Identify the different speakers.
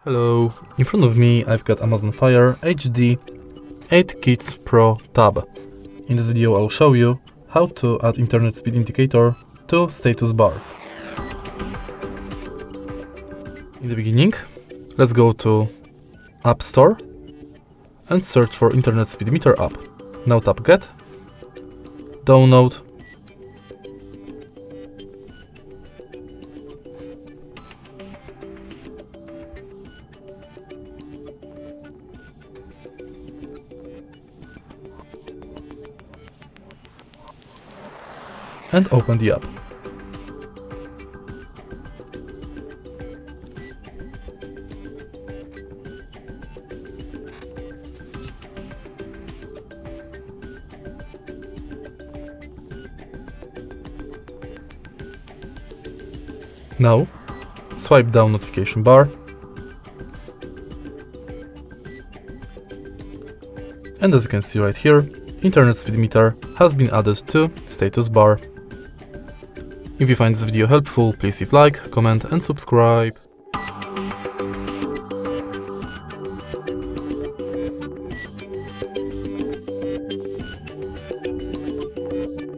Speaker 1: Hello, in front of me I've got Amazon Fire HD 8 Kits Pro tab. In this video I'll show you how to add internet speed indicator to status bar. In the beginning, let's go to App Store and search for Internet Speed Meter app. Now tap Get, Download, and open the app. Now, swipe down notification bar and as you can see right here, Internet Speed Meter has been added to status bar. If you find this video helpful, please leave like, comment and subscribe.